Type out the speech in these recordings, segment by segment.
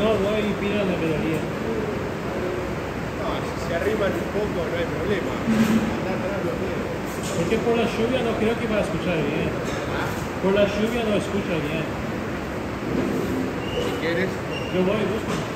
no, voy y pido la melodía. No, si se arriman un poco no hay problema. Andá atrás los dedos. Porque por la lluvia no creo que va a escuchar bien. Por la lluvia no escucha bien. Si quieres. Yo voy, busco.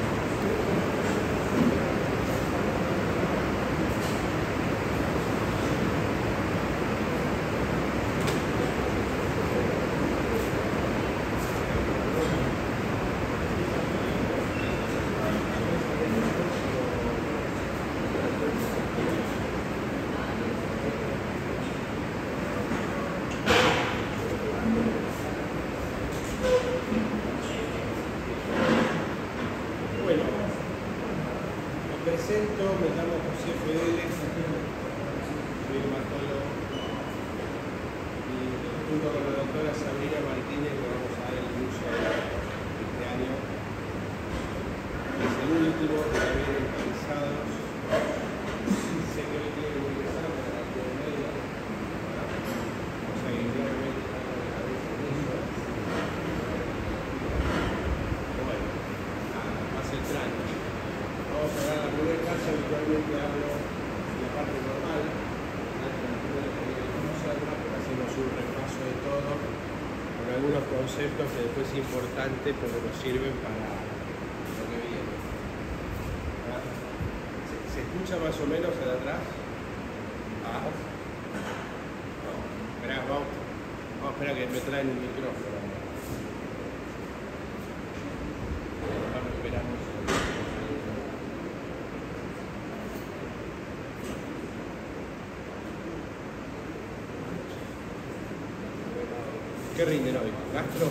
Bueno, me presento, me llamo José Fedeles, soy hematólogo y junto con la doctora Sabrina Martínez le vamos a dar el curso este año. Es el último que también encabezado. Sé que hoy tiene que empezar para la actividad media, o sea que claramente está con la cabeza en eso. Bueno, va a ser tránsito. Vamos a dar la primera clase, habitualmente hablo de la parte normal, pero hacemos un repaso de todo, con algunos conceptos que después es importante porque nos sirven para lo que viene. ¿Se escucha más o menos de atrás? No. Esperá, vamos a esperar que me traen un micrófono. Esperamos. ¿Qué rinden hoy? ¿Gastro?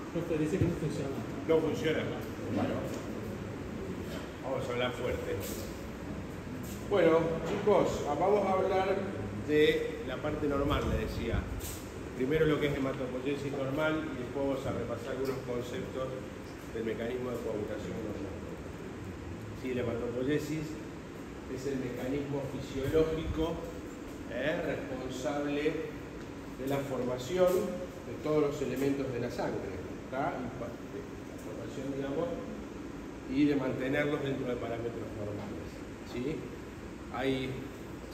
Profe, dice que no funciona. No funciona. Bueno, vamos a hablar fuerte. Bueno, chicos, vamos a hablar de la parte normal, le decía. Primero lo que es hematopoiesis normal y después vamos a repasar algunos conceptos del mecanismo de coagulación normal. Sí, la hematopoiesis es el mecanismo fisiológico responsable de la formación de todos los elementos de la sangre. La formación, digamos, y de mantenerlos dentro de parámetros normales. ¿Sí? Hay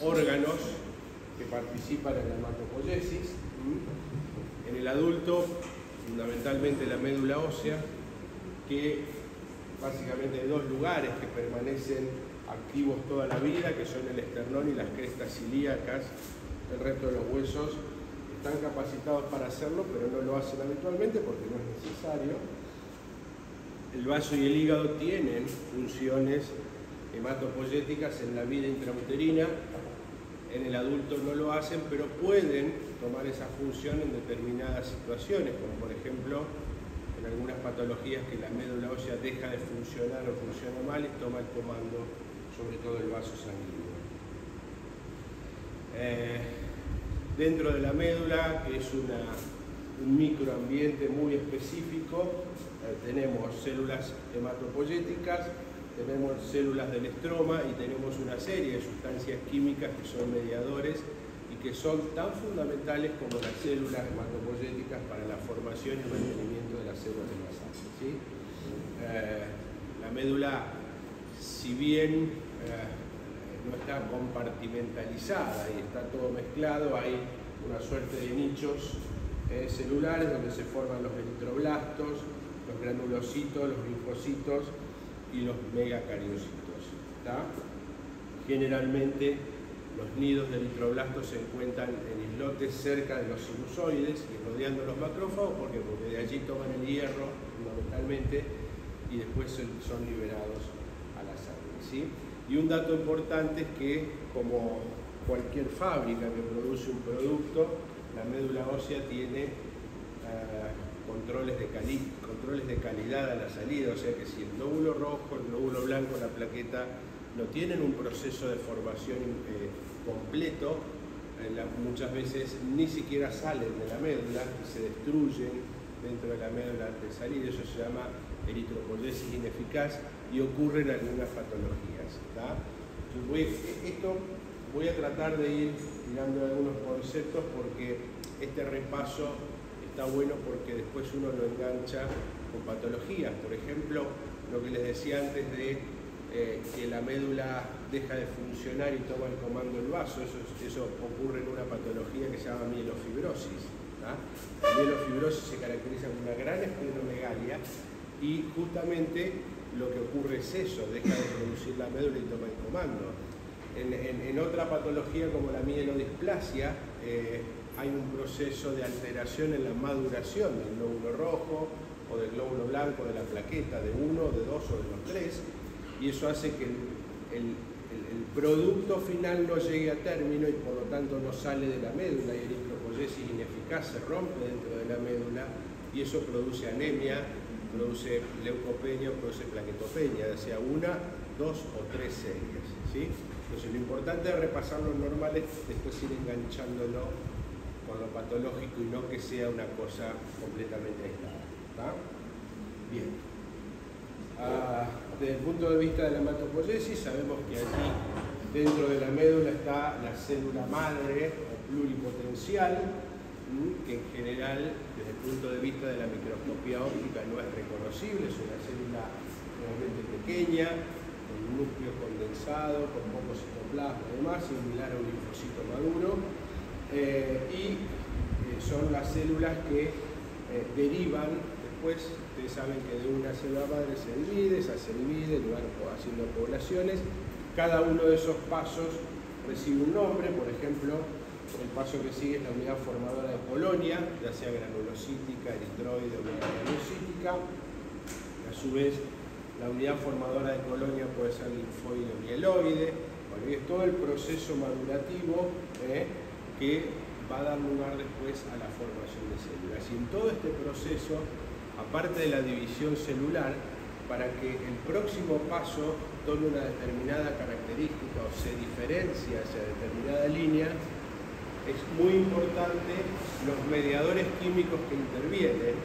órganos que participan en la hematopoiesis. En el adulto, fundamentalmente la médula ósea, que básicamente hay dos lugares que permanecen activos toda la vida, que son el esternón y las crestas ilíacas. El resto de los huesos están capacitados para hacerlo, pero no lo hacen habitualmente porque no es necesario. El vaso y el hígado tienen funciones hematopoyéticas en la vida intrauterina. En el adulto no lo hacen, pero pueden tomar esa función en determinadas situaciones, como por ejemplo en algunas patologías que la médula ósea deja de funcionar o funciona mal y toma el comando sobre todo el vaso sanguíneo. Dentro de la médula, que es un microambiente muy específico, tenemos células hematopoyéticas, tenemos células del estroma y tenemos una serie de sustancias químicas que son mediadores y que son tan fundamentales como las células hematopoyéticas para la formación y mantenimiento de las células de la sangre. ¿Sí? La médula, si bien no está compartimentalizada y está todo mezclado, hay una suerte de nichos celulares donde se forman los eritroblastos, los granulocitos, los linfocitos y los megacariocitos. Generalmente los nidos de eritroblastos se encuentran en islotes cerca de los sinusoides y rodeando los macrófagos. ¿Por qué? Porque de allí toman el hierro fundamentalmente y después son liberados a la sangre. ¿Sí? Y un dato importante es que, como cualquier fábrica que produce un producto, la médula ósea tiene controles de calidad a la salida, o sea que si el glóbulo rojo, el glóbulo blanco, la plaqueta no tienen un proceso de formación completo, muchas veces ni siquiera salen de la médula, se destruyen dentro de la médula antes de salir, eso se llama eritropoyesis ineficaz y ocurren algunas patologías. Voy a tratar de ir mirando algunos conceptos porque este repaso está bueno porque después uno lo engancha con patologías. Por ejemplo, lo que les decía antes de que la médula deja de funcionar y toma el comando del vaso, eso ocurre en una patología que se llama mielofibrosis. La mielofibrosis se caracteriza por una gran esplenomegalia y justamente lo que ocurre es eso, deja de producir la médula y toma el comando. En otra patología como la mielodisplasia hay un proceso de alteración en la maduración del glóbulo rojo o del glóbulo blanco de la plaqueta, de uno, de dos o de los tres, y eso hace que el producto final no llegue a término y por lo tanto no sale de la médula y eritropoyesis ineficaz se rompe dentro de la médula y eso produce anemia, produce leucopenia, produce plaquetopenia, ya sea una, dos o tres series, ¿sí? Entonces lo importante es repasar los normales, después ir enganchándolo con lo patológico y no que sea una cosa completamente aislada. ¿Está? Bien. Desde el punto de vista de la hematopoiesis, sabemos que aquí dentro de la médula está la célula madre o pluripotencial, que en general, desde el punto de vista de la microscopía óptica, no es reconocible, es una célula realmente pequeña, con un núcleo condensado, con poco citoplasma y demás, similar a un linfocito maduro, son las células que derivan después. Ustedes saben que de una célula madre se divide, haciendo poblaciones. Cada uno de esos pasos recibe un nombre, por ejemplo, el paso que sigue es la unidad formadora de colonia, ya sea granulocítica, eritroide o granulocítica. A su vez, la unidad formadora de colonia puede ser linfoide o mieloide. Bueno, y es todo el proceso madurativo que va a dar lugar después a la formación de células. Y en todo este proceso, aparte de la división celular, para que el próximo paso tome una determinada característica o se diferencie hacia determinada línea, es muy importante los mediadores químicos que intervienen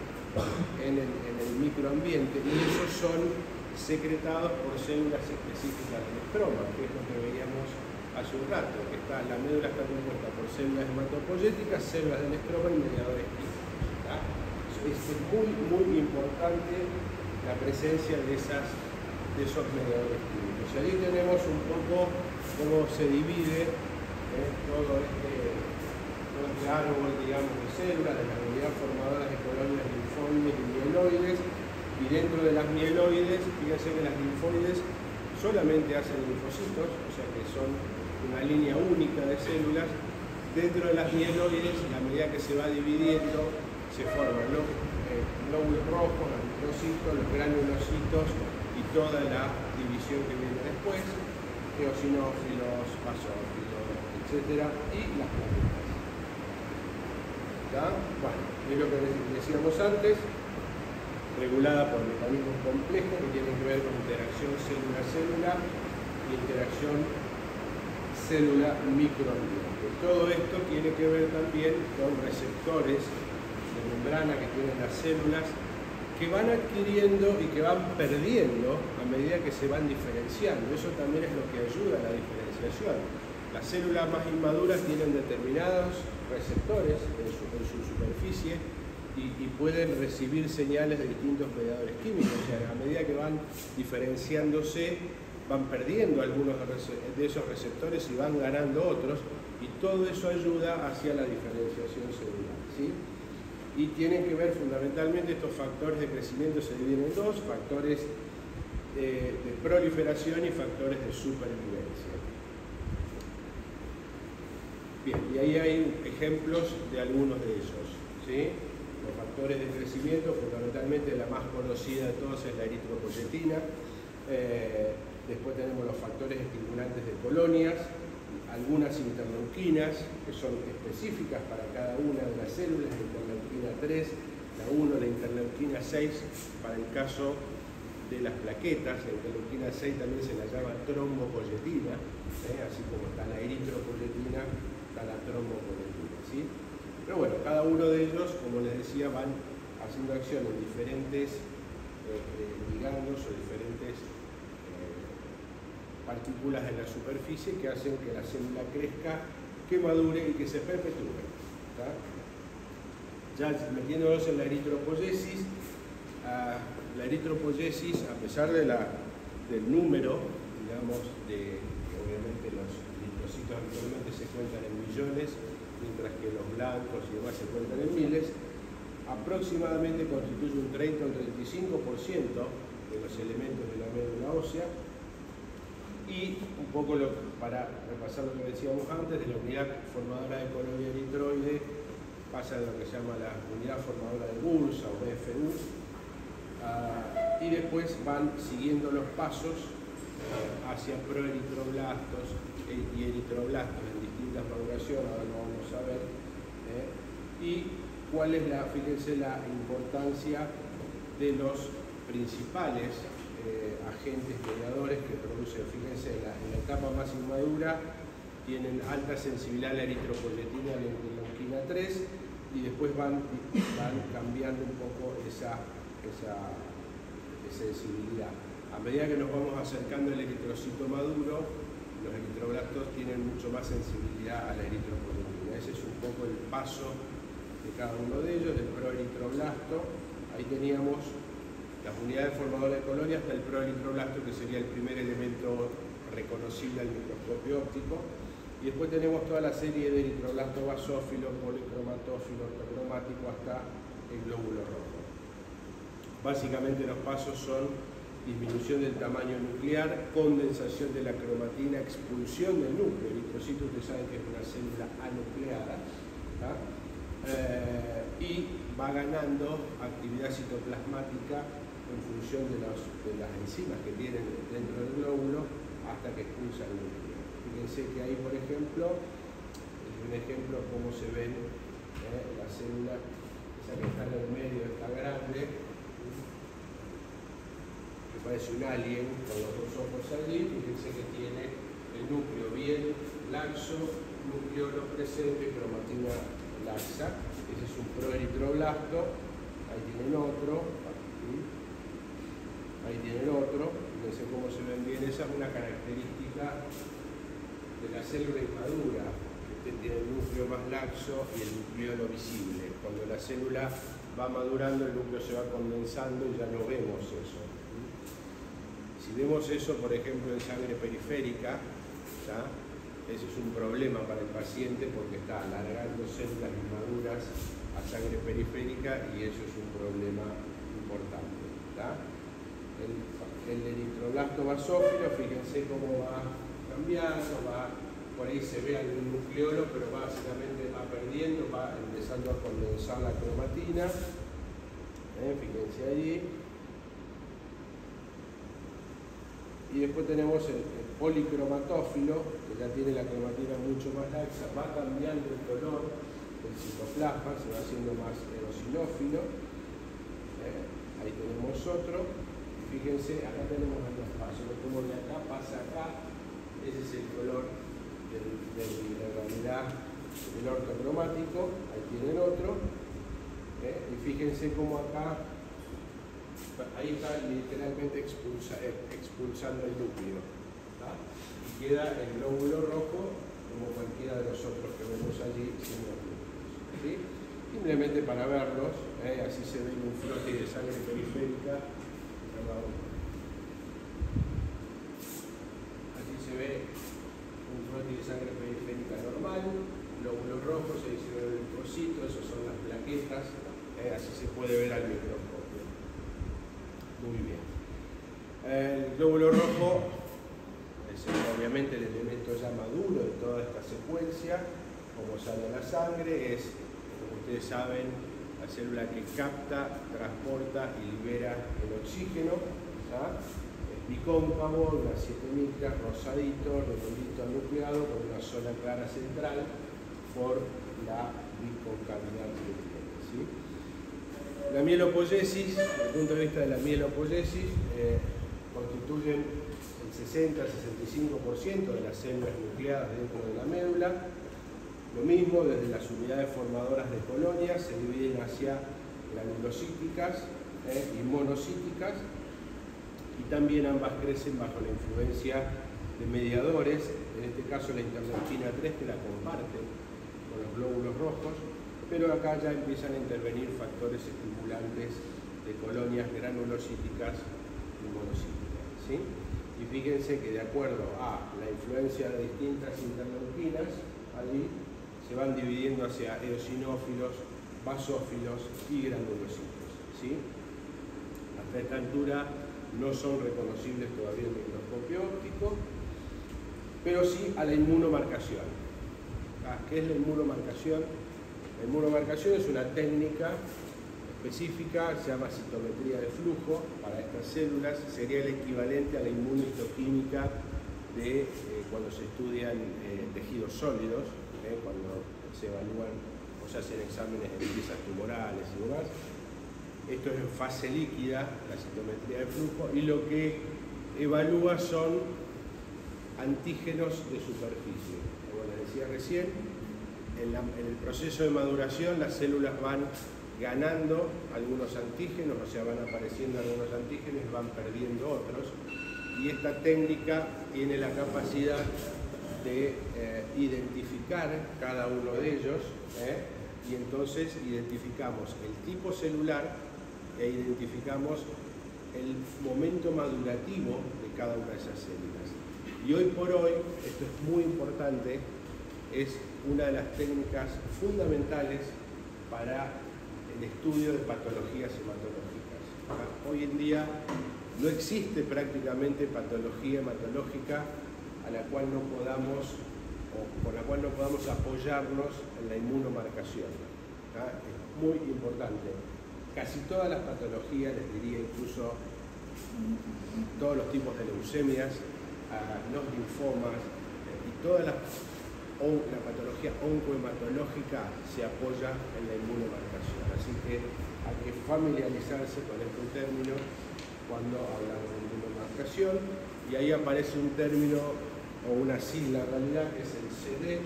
en el microambiente, y esos son secretados por células específicas del estroma, que es lo que veíamos hace un rato, que la médula está compuesta por células hematopoyéticas, células del estroma y mediadores químicos. Es muy importante la presencia de esos mediadores químicos. Y ahí tenemos un poco cómo se divide todo este árbol, digamos, de células, de las unidades formadoras de colonias linfoides y mieloides, y dentro de las mieloides, fíjense que las linfoides solamente hacen linfocitos, o sea que son una línea única de células. Dentro de las mieloides, a medida que se va dividiendo, se forman los glóbulos rojos, los microcitos, los granulocitos y toda la división que viene después, eosinófilos, basófilos, etc. y las plaquetas. Bueno, es lo que decíamos antes, regulada por mecanismos complejos que tienen que ver con interacción célula-célula y interacción célula-microambiente. Todo esto tiene que ver también con receptores de membrana que tienen las células, que van adquiriendo y que van perdiendo a medida que se van diferenciando. Eso también es lo que ayuda a la diferenciación. Las células más inmaduras tienen determinados receptores en su superficie y pueden recibir señales de distintos mediadores químicos. O sea, a medida que van diferenciándose, van perdiendo algunos de esos receptores y van ganando otros, y todo eso ayuda hacia la diferenciación celular, ¿sí? Y tienen que ver fundamentalmente, estos factores de crecimiento se dividen en dos: factores de proliferación y factores de supervivencia. Bien, y ahí hay ejemplos de algunos de ellos, ¿sí? Los factores de crecimiento, fundamentalmente la más conocida de todos es la eritropoyetina. Después tenemos los factores estimulantes de colonias, algunas interleuquinas que son específicas para cada una de las células, la interleuquina 3, la 1, la interleuquina 6, para el caso de las plaquetas. La interleuquina 6 también se la llama trombopoyetina, así como está la eritropoyetina, está la trombopoyetina, ¿sí? Pero bueno, cada uno de ellos, como les decía, van haciendo acción en diferentes ligandos o diferentes partículas en la superficie que hacen que la célula crezca, que madure y que se perpetúe. ¿Tá? Ya metiéndonos en la eritropoyesis, a pesar de del número, digamos, obviamente los eritrocitos habitualmente se cuentan en millones, mientras que los blancos y demás se cuentan en miles, aproximadamente constituye un 30 o 35% de los elementos de la médula ósea. Y un poco para repasar lo que decíamos antes, de la unidad formadora de colonia eritroide pasa de lo que se llama la unidad formadora de bursa o BFU, y después van siguiendo los pasos hacia proeritroblastos y eritroblastos en distintas maduraciones, ahora lo vamos a ver, y cuál es fíjense la importancia de los principales agentes mediadores que producen, fíjense, en la etapa más inmadura tienen alta sensibilidad a la eritropoyetina, a la interleuquina 3, y después van cambiando un poco esa sensibilidad. A medida que nos vamos acercando al eritrocito maduro, los eritroblastos tienen mucho más sensibilidad a la eritropoyetina. Ese es un poco el paso de cada uno de ellos, del proeritroblasto. Ahí teníamos las unidades formadoras de colonia hasta el proeritroblasto, que sería el primer elemento reconocible al microscopio óptico. Y después tenemos toda la serie de eritroblasto basófilo, policromatófilo, ortocromático, hasta el glóbulo rojo. Básicamente los pasos son disminución del tamaño nuclear, condensación de la cromatina, expulsión del núcleo. El eritrocito, ustedes saben que es una célula anucleada, y va ganando actividad citoplasmática en función de las enzimas que tienen dentro del glóbulo hasta que expulsa el núcleo. Fíjense que ahí, por ejemplo, es un ejemplo de cómo se ven la célula, esa que está en el medio, está grande, que parece un alien con los dos ojos allí. Fíjense que tiene el núcleo bien laxo, nucleolo presente, cromatina laxa. Ese es un proeritroblasto. Ahí tienen otro. Ahí tienen otro. Fíjense cómo se ven bien. Esa es una característica de la célula inmadura. Este tiene el núcleo más laxo y el nucleolo visible. Cuando la célula va madurando, el núcleo se va condensando y ya no vemos eso. Si vemos eso, por ejemplo, en sangre periférica, ¿ya? Ese es un problema para el paciente porque está alargando células inmaduras a sangre periférica y eso es un problema importante. ¿Ya? El eritroblasto basófilo, fíjense cómo va cambiando, por ahí se ve algún nucleolo, pero básicamente va perdiendo, va empezando a condensar la cromatina. Fíjense allí. Y después tenemos el policromatófilo, que ya tiene la cromatina mucho más laxa, va cambiando el color del citoplasma, se va haciendo más eosinófilo. Ahí tenemos otro. Fíjense, acá tenemos los pasos, como de acá pasa acá, ese es el color de realidad del ortocromático. Ahí tienen otro. Y fíjense cómo acá, ahí está literalmente expulsando el núcleo. Y queda el glóbulo rojo como cualquiera de los otros que vemos allí sin los núcleos. ¿Sí? Simplemente para verlos, así se ve un flote de sangre periférica. Así se ve un flote de sangre periférica normal, glóbulos rojos, se dice el eritrocito, esos son las plaquetas, así se puede ver al microscopio. Muy bien. El glóbulo rojo es obviamente el elemento ya maduro de toda esta secuencia, como sale a la sangre, es, como ustedes saben, la célula que capta, transporta y libera el oxígeno. ¿Ya? Es bicóncavo, unas 7 micras, rosadito, redondito nucleado, con una zona clara central por la biconcavidad que tiene. ¿Sí? La La mielopoiesis, desde el punto de vista de la mielopoiesis, constituyen el 60-65% de las células nucleadas dentro de la médula. Lo mismo, desde las unidades formadoras de colonias se dividen hacia granulocíticas y monocíticas, y también ambas crecen bajo la influencia de mediadores, en este caso la interleuquina 3, que la comparten con los glóbulos rojos, pero acá ya empiezan a intervenir factores estimulantes de colonias granulocíticas y monocíticas, ¿sí? Y fíjense que de acuerdo a la influencia de distintas interleuquinas, allí se van dividiendo hacia eosinófilos, basófilos y granulocitos, ¿sí? Hasta esta altura no son reconocibles todavía en el microscopio óptico, pero sí a la inmunomarcación. ¿Qué es la inmunomarcación? La inmunomarcación es una técnica específica, se llama citometría de flujo. Para estas células sería el equivalente a la inmunohistoquímica de cuando se estudian tejidos sólidos, cuando se evalúan o se hacen exámenes de piezas tumorales y demás. Esto es en fase líquida, la citometría de flujo, y lo que evalúa son antígenos de superficie. Como les decía recién, en el proceso de maduración las células van ganando algunos antígenos, o sea, van apareciendo algunos antígenos y van perdiendo otros, y esta técnica tiene la capacidad de identificar cada uno de ellos, y entonces identificamos el tipo celular e identificamos el momento madurativo de cada una de esas células. Y hoy por hoy, esto es muy importante, es una de las técnicas fundamentales para el estudio de patologías hematológicas. Hoy en día no existe prácticamente patología hematológica a la cual no podamos, o con la cual no podamos apoyarnos en la inmunomarcación. Es muy importante. Casi todas las patologías, les diría incluso todos los tipos de leucemias, los linfomas y toda la patología oncohematológica se apoya en la inmunomarcación. Así que hay que familiarizarse con este término cuando hablamos de inmunomarcación, y ahí aparece un término o una sigla en realidad, que es el CD,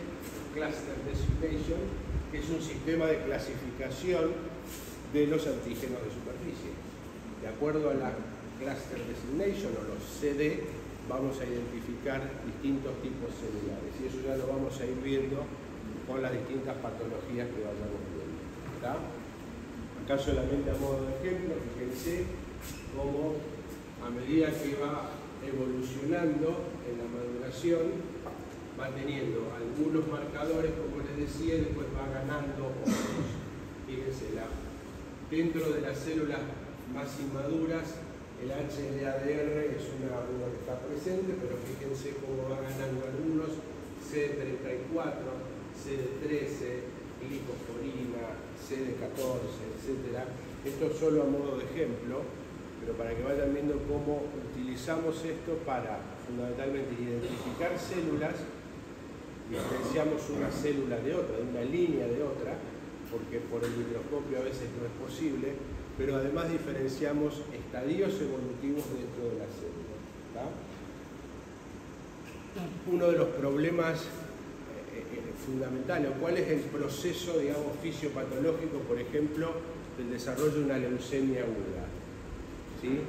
Cluster Designation, que es un sistema de clasificación de los antígenos de superficie. De acuerdo a la Cluster Designation o los CD, vamos a identificar distintos tipos celulares, y eso ya lo vamos a ir viendo con las distintas patologías que vayamos viendo. ¿Está? Acá solamente a modo de ejemplo, fíjense cómo a medida que va evolucionando en la maduración, va teniendo algunos marcadores, como les decía, y después va ganando otros. Fíjense, dentro de las células más inmaduras, el HLA-DR es uno que está presente, pero fíjense cómo va ganando algunos: CD34, CD13, glicoforina, CD14, etc. Esto solo a modo de ejemplo, pero para que vayan viendo cómo utilizamos esto para fundamentalmente identificar células. Diferenciamos una célula de otra, de una línea de otra, porque por el microscopio a veces no es posible, pero además diferenciamos estadios evolutivos dentro de la célula. ¿Tá? Uno de los problemas fundamentales, ¿cuál es el proceso, digamos, fisiopatológico, por ejemplo, del desarrollo de una leucemia aguda? ¿Sí?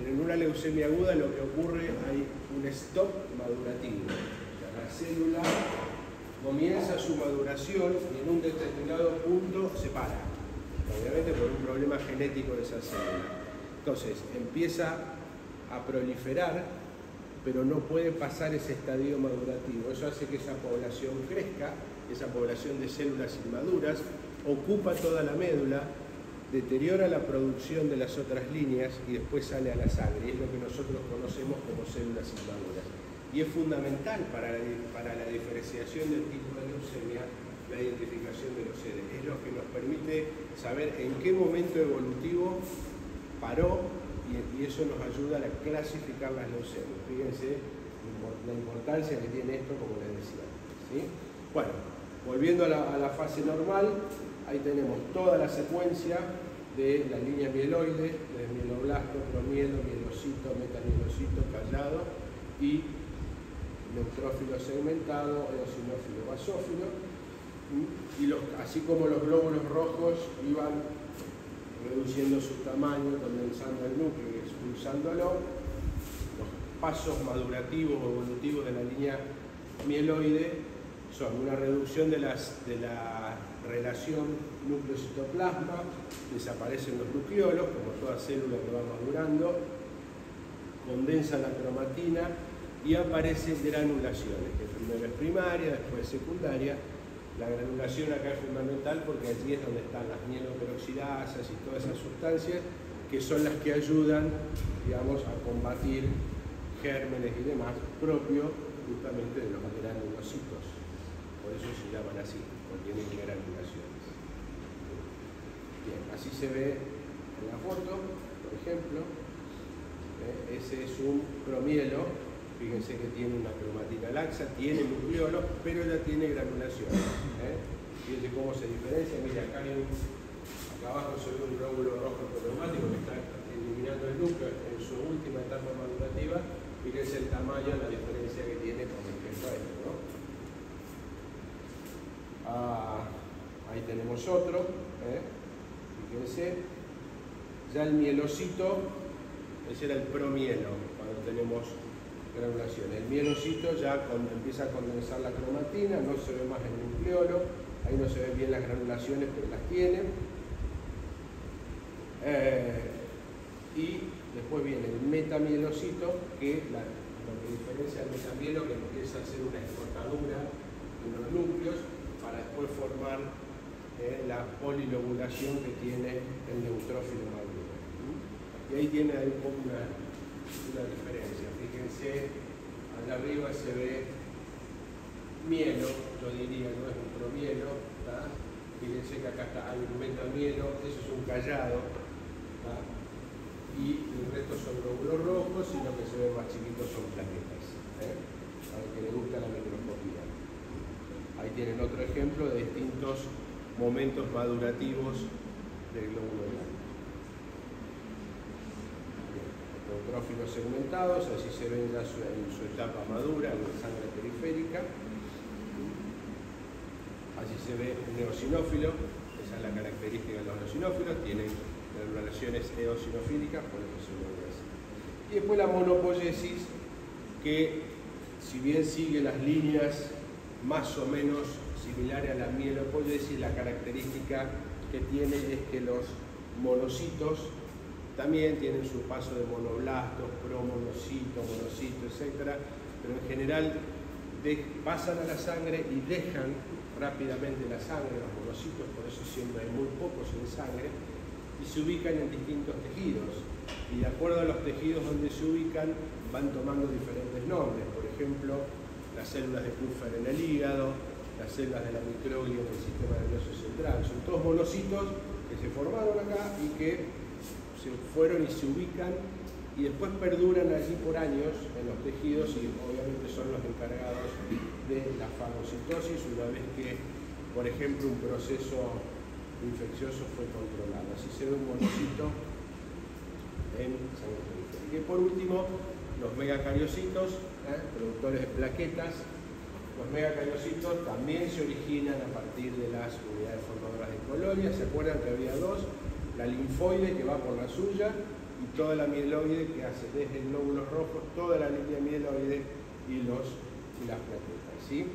En una leucemia aguda lo que ocurre, hay un stop madurativo. O sea, la célula comienza su maduración y en un determinado punto se para, obviamente por un problema genético de esa célula. Entonces empieza a proliferar, pero no puede pasar ese estadio madurativo. Eso hace que esa población crezca, esa población de células inmaduras ocupa toda la médula, deteriora la producción de las otras líneas y después sale a la sangre. Es lo que nosotros conocemos como células inmaduras. Y es fundamental para la diferenciación del tipo de leucemia la identificación de los CD. Es lo que nos permite saber en qué momento evolutivo paró, y eso nos ayuda a clasificar las leucemias. Fíjense la importancia que tiene esto, como les decía. ¿Sí? Bueno, volviendo a la fase normal, ahí tenemos toda la secuencia de la línea mieloide, de mieloblasto, promielo, mielocito, metamielocito, callado y neutrófilo segmentado, eosinófilo, basófilo, y así como los glóbulos rojos iban reduciendo su tamaño, condensando el núcleo y expulsándolo, los pasos madurativos o evolutivos de la línea mieloide son una reducción de la relación núcleo-citoplasma, desaparecen los nucleolos, como toda célula que va madurando, condensa la cromatina y aparecen granulaciones, que primero es primaria, después es secundaria. La granulación acá es fundamental porque allí es donde están las mieloperoxidasas y todas esas sustancias que son las que ayudan, digamos, a combatir gérmenes y demás propio justamente de los granulocitos. Por eso se llaman así, porque tienen granulaciones. Bien, así se ve en la foto, por ejemplo. Ese es un promielo, fíjense que tiene una cromatina laxa, tiene nucleolos, pero ya tiene granulaciones. Fíjense cómo se diferencia. Mira, acá abajo se ve un glóbulo rojo cromático que está eliminando el núcleo en su última etapa madurativa. Fíjense el tamaño, la diferencia que tiene con respecto a esto, ¿no? Ahí tenemos otro, fíjense, ya el mielocito, ese era el promielo, cuando tenemos granulación. El mielocito ya cuando empieza a condensar la cromatina, no se ve más el nucleolo, ahí no se ven bien las granulaciones, pero las tiene. Y después viene el metamielocito, que lo que diferencia el metamielo, que empieza a hacer una escotadura en los núcleos, para después formar la polilobulación que tiene el neutrófilo maduro. Y ahí tiene un poco una diferencia. Fíjense, allá arriba se ve mielo, yo diría, no es un promielo. ¿Tá? Fíjense que acá hay un metamielo, eso es un callado. ¿Tá? Y el resto son glóbulos rojos y lo que se ve más chiquito son plaquetas. Al que le gusta la microscopía. Ahí tienen otro ejemplo de distintos momentos madurativos del glóbulo blanco. Neutrófilos segmentados, así se ven ya en su etapa madura, en la sangre periférica. Así se ve un eosinófilo, esa es la característica de los eosinófilos, tienen granulaciones eosinofílicas, por eso se ve así. Y después la monopoiesis, que si bien sigue las líneas más o menos similares a la mielopoiesis, la característica que tiene es que los monocitos también tienen su paso de monoblastos, promonocito, monocito, etc. Pero en general pasan a la sangre y dejan rápidamente la sangre, los monocitos, por eso siempre hay muy pocos en sangre, y se ubican en distintos tejidos. Y de acuerdo a los tejidos donde se ubican, van tomando diferentes nombres. Por ejemplo, las células de Kupffer en el hígado, las células de la microglia en el sistema nervioso central. Son todos monocitos que se formaron acá y que se fueron y se ubican y después perduran allí por años en los tejidos y obviamente son los encargados de la fagocitosis una vez que, por ejemplo, un proceso infeccioso fue controlado. Así se ve un monocito en sangre periférica. Y por último, los megacariocitos, productores de plaquetas. Los megacariocitos también se originan a partir de las unidades formadoras de colonias. ¿Se acuerdan que había dos? La linfoide, que va por la suya, y toda la mieloide, que hace desde glóbulos rojos, toda la línea mieloide y las plaquetas. ¿Sí?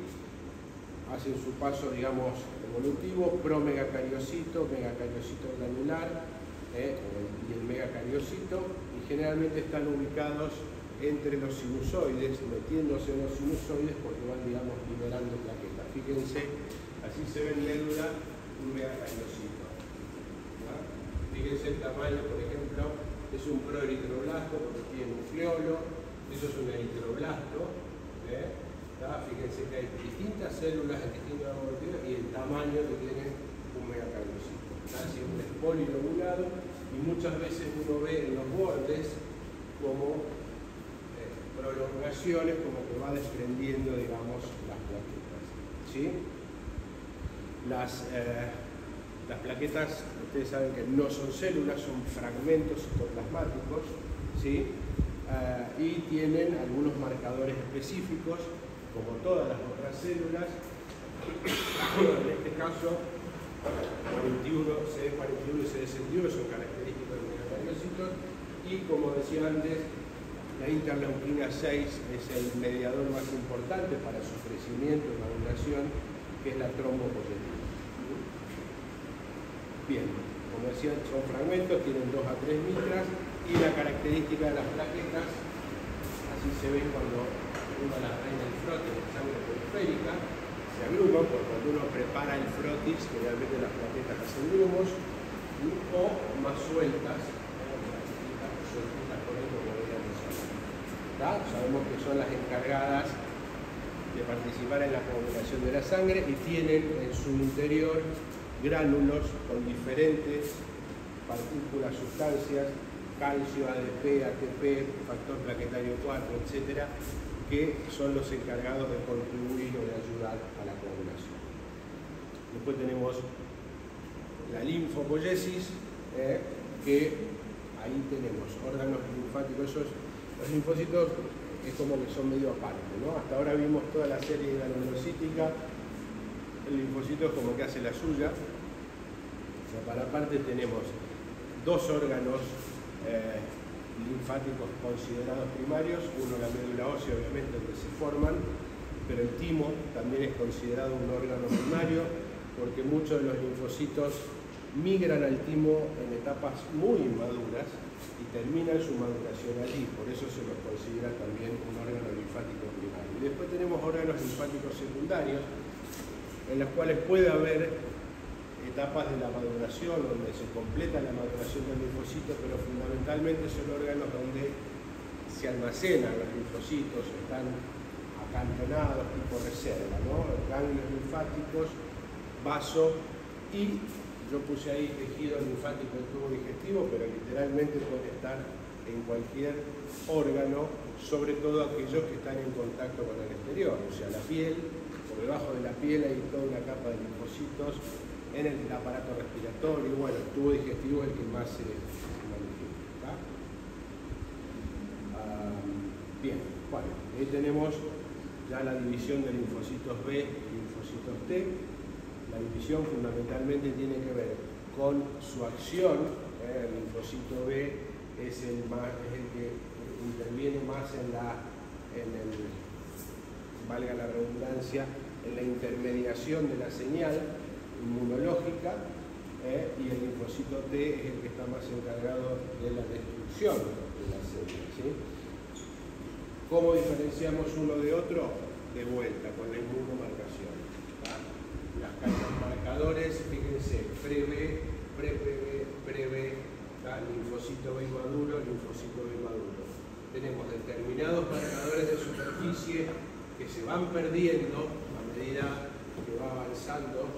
Hacen su paso, digamos, evolutivo, promegacariocito, megacariocito granular, y el megacariocito, y generalmente están ubicados entre los sinusoides, metiéndose en los sinusoides porque van, digamos, liberando plaquetas. Fíjense, así se ve en médula un megacariocito. Fíjense el tamaño, por ejemplo, es un proeritroblasto porque tiene nucleolo, eso es un eritroblasto. Fíjense que hay distintas células en distintos laboratorios y el tamaño que tiene un megacariocito. Siempre es polilobulado y muchas veces uno ve en los bordes como prolongaciones, como que va desprendiendo, digamos, las plaquetas. ¿Sí? Las plaquetas, ustedes saben que no son células, son fragmentos citoplasmáticos, ¿sí? Y tienen algunos marcadores específicos, como todas las otras células. En este caso, 41, CD41 y CD61 son característicos de los megacardiocitos, y como decía antes, la interleuquina 6 es el mediador más importante para su crecimiento y maduración, que es la trombopoyetina. Bien, como decía, son fragmentos, tienen 2 a 3 micras, y la característica de las plaquetas, así se ve cuando uno las da en el frotis de sangre periférica, se agruman, porque cuando uno prepara el frotis, generalmente las plaquetas hacen grumos, o más sueltas, por ahí como veían nosotros. Sabemos que son las encargadas de participar en la coagulación de la sangre y tienen en su interior gránulos con diferentes partículas, sustancias, calcio, ADP, ATP, factor plaquetario 4, etcétera, que son los encargados de contribuir o de ayudar a la coagulación. Después tenemos la linfopoiesis, que ahí tenemos órganos linfáticos. Los linfocitos es como que son medio aparte, ¿no? Hasta ahora vimos toda la serie granulocítica, el linfocito es como que hace la suya. O sea, para aparte tenemos dos órganos linfáticos considerados primarios, uno la médula ósea, obviamente, donde se forman, pero el timo también es considerado un órgano primario, porque muchos de los linfocitos migran al timo en etapas muy inmaduras y terminan su maduración allí, por eso se los considera también un órgano linfático primario. Y después tenemos órganos linfáticos secundarios, en los cuales puede haber etapas de la maduración, donde se completa la maduración del linfocito, pero fundamentalmente son órganos donde se almacenan los linfocitos, están acantonados tipo reserva, ¿no? Ganglios linfáticos, vaso, y yo puse ahí tejido linfático del tubo digestivo, pero literalmente puede estar en cualquier órgano, sobre todo aquellos que están en contacto con el exterior, o sea, la piel, por debajo de la piel hay toda una capa de linfocitos, en el aparato respiratorio, bueno, el tubo digestivo es el que más se manifiesta. Bien, bueno, ahí tenemos ya la división de linfocitos B y linfocitos T. La división fundamentalmente tiene que ver con su acción. El linfocito B es el que interviene más valga la redundancia, en la intermediación de la señal inmunológica, y el linfocito T es el que está más encargado de la destrucción de la célula, ¿sí? ¿Cómo diferenciamos uno de otro? De vuelta, con la inmunomarcación. Las cajas marcadores, fíjense, pre-B, pre-B, pre-B, linfocito B maduro, linfocito B maduro. Tenemos determinados marcadores de superficie que se van perdiendo a medida que va avanzando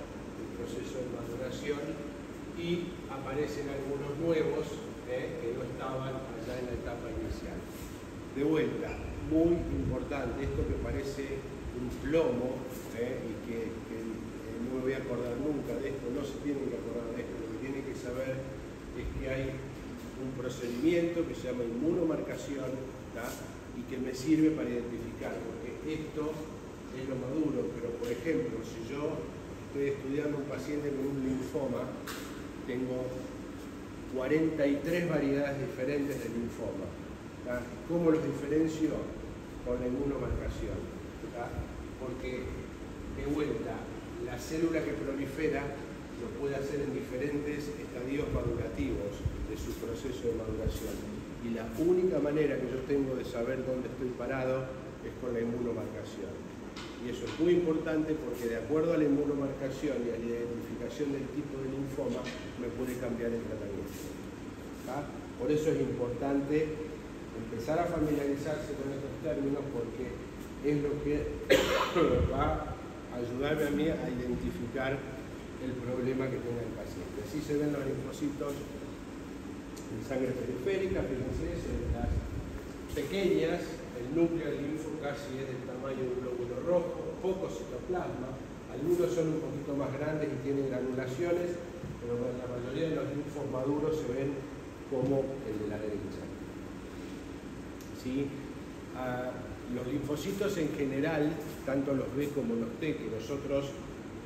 proceso de maduración, y aparecen algunos nuevos que no estaban allá en la etapa inicial. De vuelta, muy importante, esto que parece un plomo, y que no me voy a acordar nunca de esto, no se tienen que acordar de esto, lo que tienen que saber es que hay un procedimiento que se llama inmunomarcación, y que me sirve para identificar, porque esto es lo maduro, pero por ejemplo, si yo estoy estudiando un paciente con un linfoma, tengo 43 variedades diferentes de linfoma. ¿Cómo los diferencio? Con la inmunomarcación. Porque, de vuelta, la célula que prolifera lo puede hacer en diferentes estadios madurativos de su proceso de maduración. Y la única manera que yo tengo de saber dónde estoy parado es con la inmunomarcación. Y eso es muy importante porque de acuerdo a la inmunomarcación y a la identificación del tipo de linfoma, me puede cambiar el tratamiento. Por eso es importante empezar a familiarizarse con estos términos, porque es lo que va a ayudarme a mí a identificar el problema que tenga el paciente. Así se ven los linfocitos en sangre periférica, fíjense, células pequeñas. El núcleo del linfo casi es del tamaño de un glóbulo rojo, poco citoplasma, algunos son un poquito más grandes y tienen granulaciones, pero la mayoría de los linfos maduros se ven como el de la derecha. ¿Sí? Los linfocitos en general, tanto los B como los T, que nosotros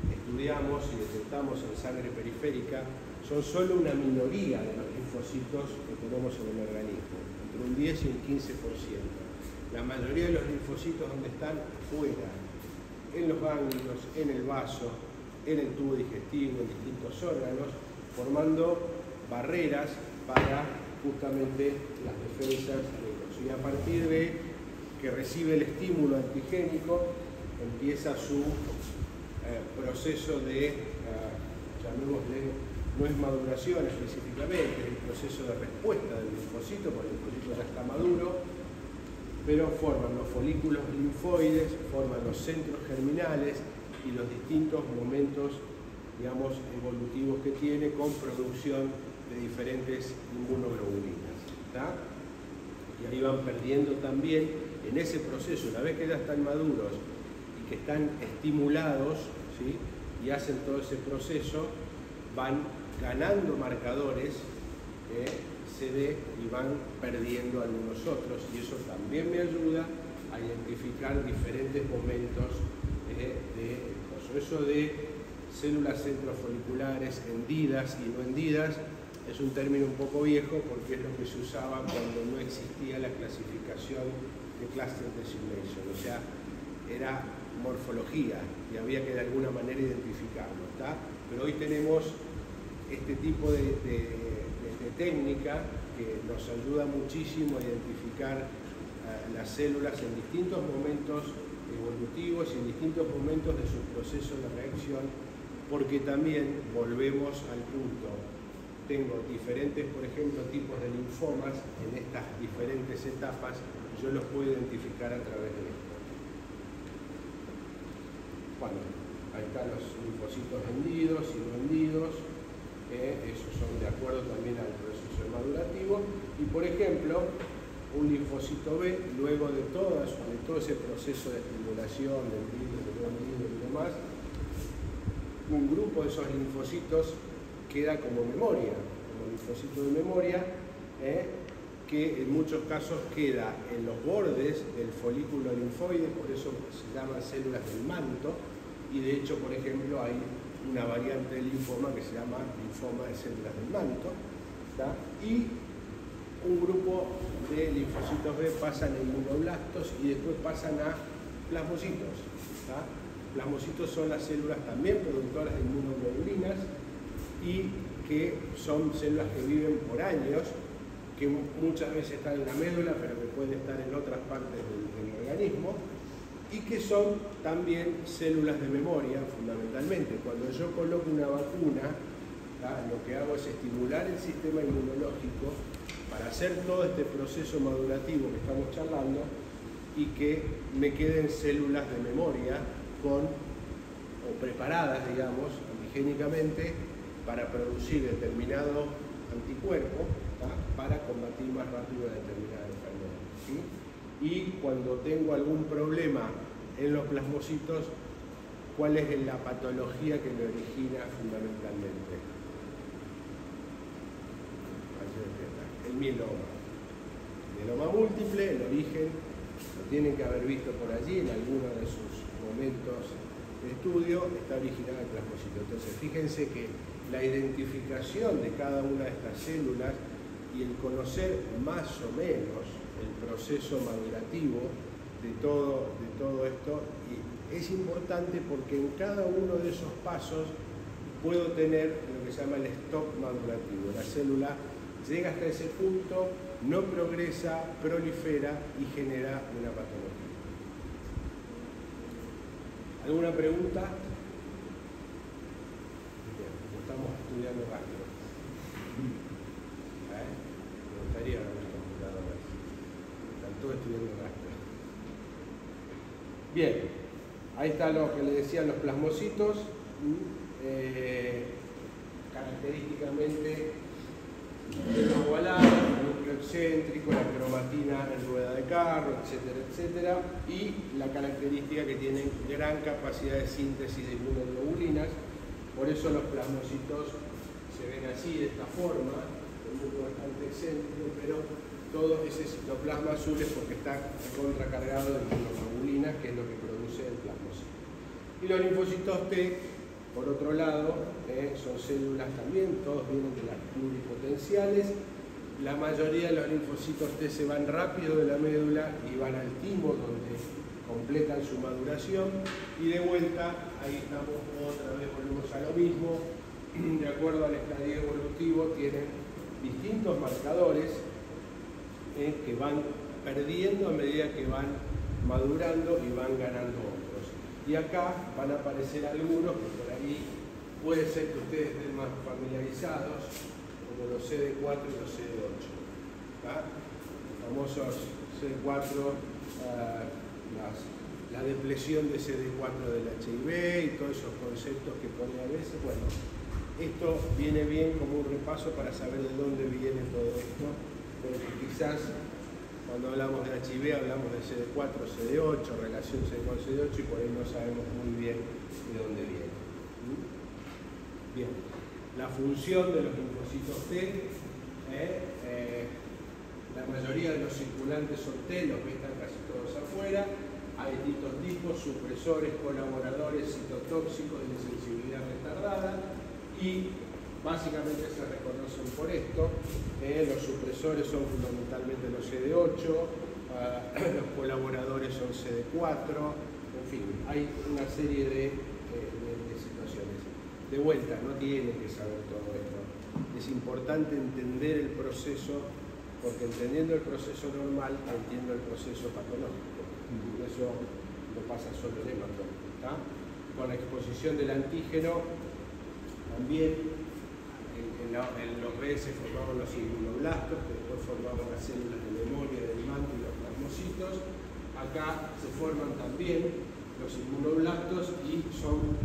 estudiamos y detectamos en sangre periférica, son solo una minoría de los linfocitos que tenemos en el organismo, entre un 10 y un 15%. La mayoría de los linfocitos donde están afuera, en los ganglios, en el vaso, en el tubo digestivo, en distintos órganos, formando barreras para justamente las defensas del virus. Y a partir de que recibe el estímulo antigénico, empieza su proceso de, llamémosle, no es maduración específicamente, es el proceso de respuesta del linfocito, porque el linfocito ya está maduro, pero forman los folículos linfoides, forman los centros germinales y los distintos momentos, digamos, evolutivos que tiene con producción de diferentes inmunoglobulinas. ¿Tá? Y ahí van perdiendo también, en ese proceso, una vez que ya están maduros y que están estimulados, ¿sí? Y hacen todo ese proceso, van ganando marcadores CD y van perdiendo algunos otros, y eso también me ayuda a identificar diferentes momentos de coso. Eso de células centrofoliculares hendidas y no hendidas es un término un poco viejo porque es lo que se usaba cuando no existía la clasificación de cluster designation, o sea, era morfología y había que de alguna manera identificarlo, ¿tá? Pero hoy tenemos este tipo de técnica que nos ayuda muchísimo a identificar las células en distintos momentos evolutivos y en distintos momentos de su proceso de reacción, porque también volvemos al punto. Tengo diferentes, por ejemplo, tipos de linfomas en estas diferentes etapas, yo los puedo identificar a través de esto. Bueno, ahí están los linfocitos hendidos y no hendidos, esos son de acuerdo también al proceso madurativo, y por ejemplo, un linfocito B, luego de todo ese proceso de estimulación, de hendido, de no hendido y demás, un grupo de esos linfocitos queda como memoria, como linfocito de memoria, que en muchos casos queda en los bordes del folículo linfoide, por eso se llaman células del manto, y de hecho, por ejemplo, hay una variante del linfoma que se llama linfoma de células del manto, ¿tá? Y un grupo de linfocitos B pasan a inmunoblastos y después pasan a plasmocitos, ¿tá? Plasmocitos son las células también productoras de inmunoglobulinas y que son células que viven por años, que muchas veces están en la médula, pero que pueden estar en otras partes del organismo, y que son también células de memoria, fundamentalmente. Cuando yo coloco una vacuna, ¿tá? Lo que hago es estimular el sistema inmunológico para hacer todo este proceso madurativo que estamos charlando y que me queden células de memoria o preparadas, digamos, antigénicamente para producir determinado anticuerpo, ¿tá? Para combatir más rápido una determinada enfermedad, ¿sí? Y cuando tengo algún problema en los plasmocitos, ¿cuál es la patología que me origina fundamentalmente? El mieloma. El mieloma múltiple, el origen, lo tienen que haber visto por allí en alguno de sus momentos de estudio, está originado en el plasmocito. Entonces, fíjense que la identificación de cada una de estas células y el conocer más o menos el proceso madurativo de todo esto es importante porque en cada uno de esos pasos puedo tener lo que se llama el stop madurativo. La célula llega hasta ese punto, no progresa, prolifera y genera una patología. ¿Alguna pregunta? Estamos estudiando gastro. Me gustaría ver las computadoras. Están todos estudiando gastro. Bien, ahí está lo que le decían los plasmocitos. Característicamente el ovalado, el núcleo excéntrico, la cromatina en rueda de carro, etcétera, etcétera, y la característica que tienen gran capacidad de síntesis de inmunoglobulinas. Por eso los plasmocitos se ven así, de esta forma, el núcleo bastante excéntrico, pero todo ese citoplasma azul es porque está contracargado de inmunoglobulinas, que es lo que produce el plasmocito. Y los linfocitos T, por otro lado, son células también, todos vienen de las pluripotenciales. La mayoría de los linfocitos T se van rápido de la médula y van al timo, donde completan su maduración. Y de vuelta, ahí estamos, otra vez volvemos a lo mismo. De acuerdo al estadio evolutivo, tienen distintos marcadores que van perdiendo a medida que van madurando y van ganando otros. Y acá van a aparecer algunos que por ahí puede ser que ustedes estén más familiarizados, como los CD4 y los CD8. Los famosos CD4, la depresión de CD4 del HIV y todos esos conceptos que pone a veces. Bueno, esto viene bien como un repaso para saber de dónde viene todo esto, porque quizás cuando hablamos de HIV hablamos de CD4, CD8, relación CD4-CD8 y por ahí no sabemos muy bien de dónde viene. Bien, la función de los linfocitos T, la mayoría de los circulantes son T, los que están casi todos afuera. Hay distintos tipos, supresores, colaboradores, citotóxicos de sensibilidad retardada y básicamente se reconocen por esto. Los supresores son fundamentalmente los CD8, los colaboradores son CD4, en fin, hay una serie de situaciones. De vuelta, no tiene que saber todo esto. Es importante entender el proceso, porque entendiendo el proceso normal, entiendo el proceso patológico. Y eso no pasa solo en hematoma. Con la exposición del antígeno, también en los B se formaban los inmunoblastos, que después formaban las células de memoria del manto y los plasmocitos. Acá se forman también los inmunoblastos y son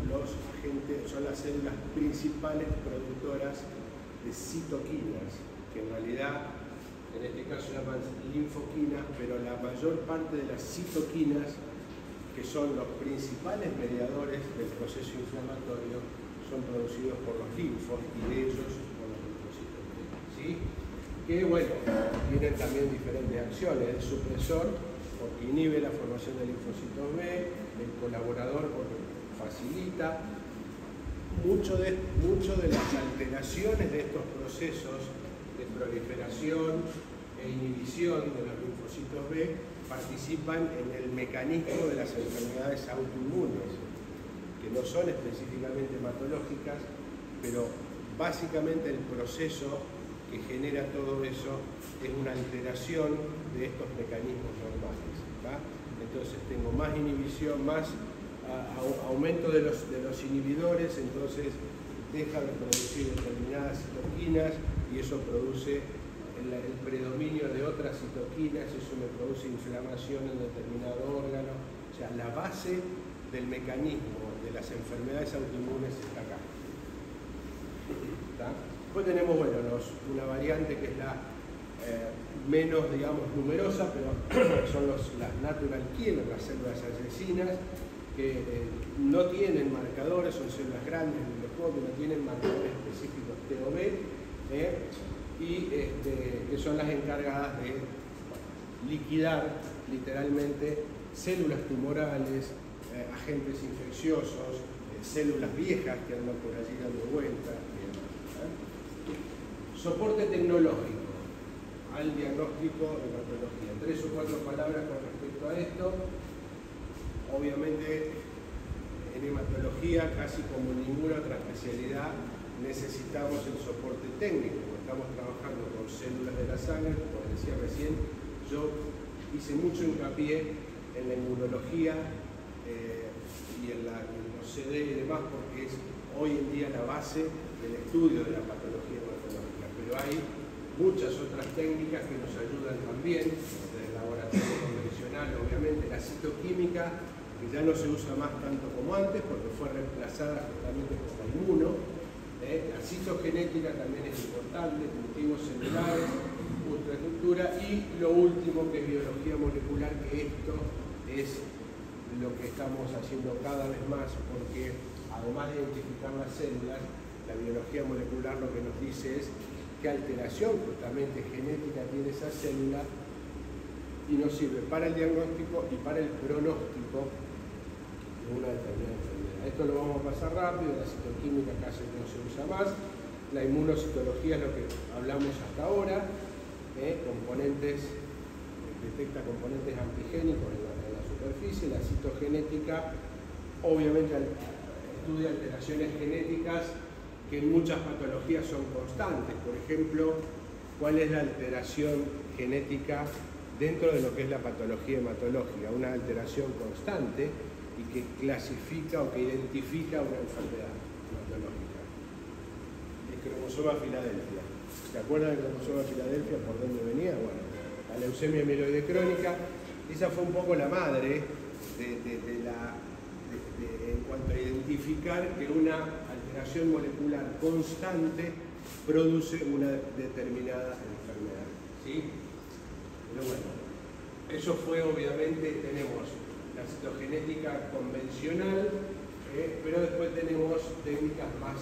las células principales productoras de citoquinas, que en realidad en este caso se llaman linfoquinas, pero la mayor parte de las citoquinas, que son los principales mediadores del proceso inflamatorio, son producidos por los linfos y de ellos por los linfocitos T, ¿sí? Que bueno, tienen también diferentes acciones. El supresor, porque inhibe la formación de linfocitos B, el colaborador, porque facilita. Mucho de las alteraciones de estos procesos de proliferación e inhibición de los linfocitos B participan en el mecanismo de las enfermedades autoinmunes, que no son específicamente hematológicas, pero básicamente el proceso que genera todo eso es una alteración de estos mecanismos normales. Entonces tengo más inhibición, más aumento de los inhibidores, entonces deja de producir determinadas citoquinas y eso produce el predominio de otras citoquinas, eso me produce inflamación en determinado órgano. O sea, la base del mecanismo de las enfermedades autoinmunes está acá. Después tenemos, bueno, una variante que es la menos, digamos, numerosa, pero son las natural killers, las células asesinas, que no tienen marcadores, son células grandes, no tienen marcadores específicos T o B, y que son las encargadas de liquidar literalmente células tumorales, agentes infecciosos, células viejas que andan por allí dando vueltas. Soporte tecnológico al diagnóstico de hematología. 3 o 4 palabras con respecto a esto. Obviamente en hematología, casi como en ninguna otra especialidad, necesitamos el soporte técnico. Estamos trabajando con células de la sangre, como decía recién, yo hice mucho hincapié en la inmunología y en los CD y demás, porque es hoy en día la base del estudio de la patología hematológica. Pero hay muchas otras técnicas que nos ayudan también, desde el laboratorio convencional, obviamente, la citoquímica, que ya no se usa más tanto como antes, porque fue reemplazada justamente por la inmuno. La citogenética también es importante, cultivos celulares, ultraestructura, y lo último que es biología molecular, que esto es lo que estamos haciendo cada vez más, porque además de identificar las células, La biología molecular lo que nos dice es qué alteración justamente genética tiene esa célula y nos sirve para el diagnóstico y para el pronóstico de una determinada enfermedad. Esto lo vamos a pasar rápido, la citoquímica casi no se usa más, la inmunocitología es lo que hablamos hasta ahora, detecta componentes antigénicos en la superficie, la citogenética obviamente estudia alteraciones genéticas que en muchas patologías son constantes. Por ejemplo, ¿cuál es la alteración genética dentro de lo que es la patología hematológica? Una alteración constante y que clasifica o que identifica una enfermedad hematológica. El cromosoma Filadelfia. ¿Se acuerdan del cromosoma Filadelfia? ¿Por dónde venía? Bueno, la leucemia amiloide crónica. Esa fue un poco la madre en cuanto a identificar que una alteración molecular constante produce una determinada enfermedad. ¿Sí? Pero bueno, eso fue obviamente, tenemos la citogenética convencional, pero después tenemos técnicas más